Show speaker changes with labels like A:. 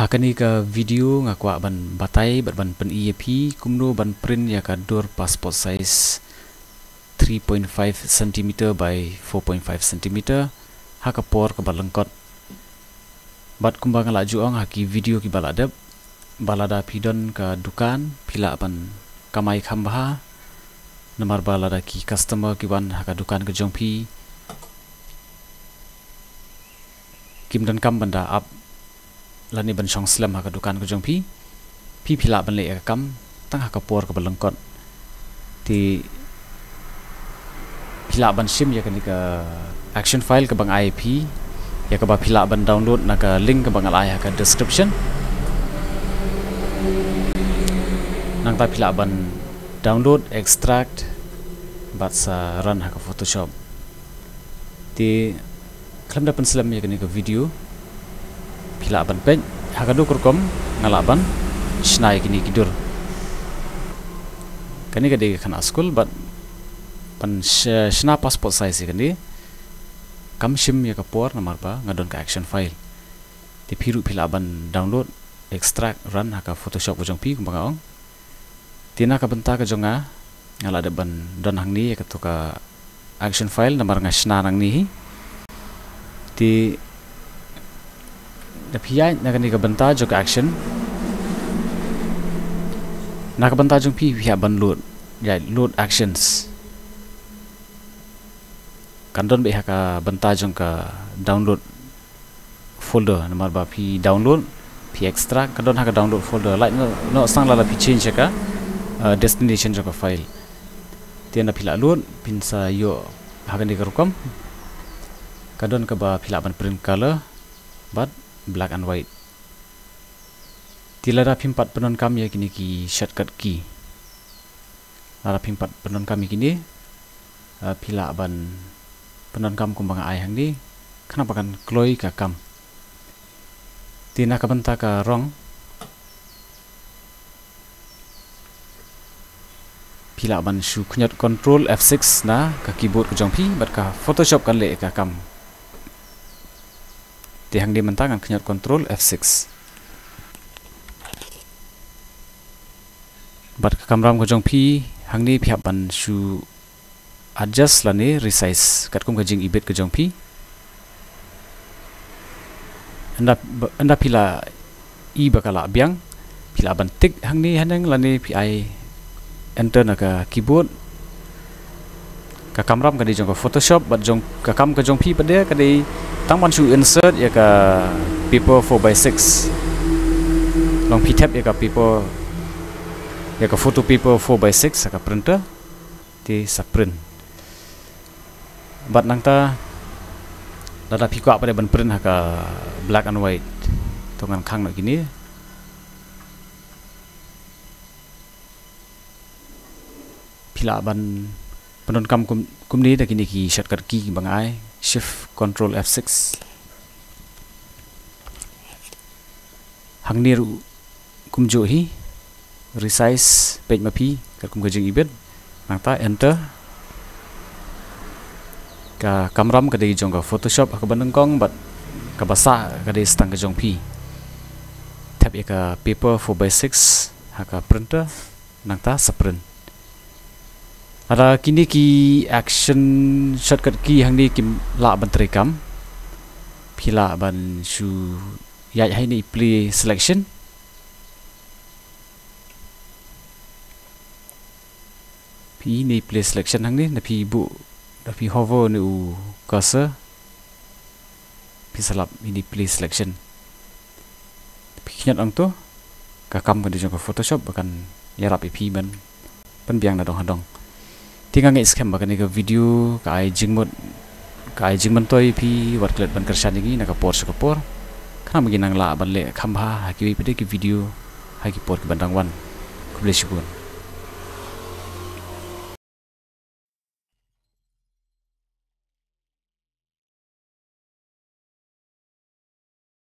A: Hakani ka video ngakwa ban batai ban pen EAP kumno ban print ya ka dur passport size 3.5 cm by 4.5 cm haka por ka balengkot bat kumbang la juang haki video ki baladep balada pidon ka dukan pila ban kamai khambha namar balada ki customer ki ban haka dukan ke jongpi kim dan kam banda up lani ban shong slam haka dukan ke jongpi pila ban le kam tang haka por ka balengkot ti pila ban sim ya kan ka action file ke bang IP ya ka ba pila ban download na ka link ke bang alai ka description nang ta pila ban download extract bat sa run haka Photoshop ti klam da pen slam ya kan ka video pila ban pen haka do kurkom ngalaban snai kini kidur kani ka de kan school but pan shna passport size kani kam shim ya kapor namar ba ngadon ka action file ti phiru pila ban download extract run haka Photoshop bojong pi kumbangaong tina ka benta ka jonga ngala de ban don hangni ya ka action file namar nga shna nang ni ti da pia nakani ka benta jok action nak benta jong pi pia ban load ya load actions kandon be haka benta jong ka download folder namar ba pi download pi extract kandon haka download folder like no sang la pi change ka destination jong ka file tiana pila load pin sa yo haka ni karukam kandon ka ba pila ban print color but black and white tilara pimpat penon kami ya kini ki shortcut key lara pimpat penon kami kini pila ban penon kam kumbang ai hang ni kenapa kan kloi ka kam tina ka benta ka rong pila ban shu knyot control F6 na ka keyboard ke jongpi bat ka Photoshop kan le ka kam ti hang di mentangan knyot control F6 bat ka kamram ke jongpi hang ni pihak ban shu adjust lani resize kat kum kajing ibet ke jongpi anda pila i bakala biang pila ban tik hang ni hanang lani pi enter na ka keyboard ka kamram ka di jong ka Photoshop bat jong ka kam ka jongpi pada ka di tang ban shu insert ya ka paper 4x6 long pi tab ya ka paper ya ka photo paper 4x6 ka printer ti sa print bat nang ta dada pi kwa pada ban print haka black and white tongan khang nak gini pila ban penon kam kum ni dak kini ki shortcut key bangai shift control F6 hang ni kum jo hi resize page mapi ka kum kajing ibet nang ta enter ka kamram ka di jong ka Photoshop ka bandeng kong bat ka basa ka di stang ka jong pi tab ya ka paper 4x6 haka printer nang ta sa print ada kini ki action shortcut key hang ni kim la ban trekam pila ban shu ya hai ni play selection pi ni play selection hang ni na pi bu da pi hover ni u cursor pi salap ini play selection pi nyat ang tu ka kam ka di jong ka Photoshop bahkan yarap pi ban pen biang na dong hadong tinggal ngai scam bahkan ni ka video ka ai jingmot toy pi wat klet ban kersan ni na ka por sa ka por kana magi nang la ban le khamba ha ki pede ki video ha ki por ki bandang wan ku bless you.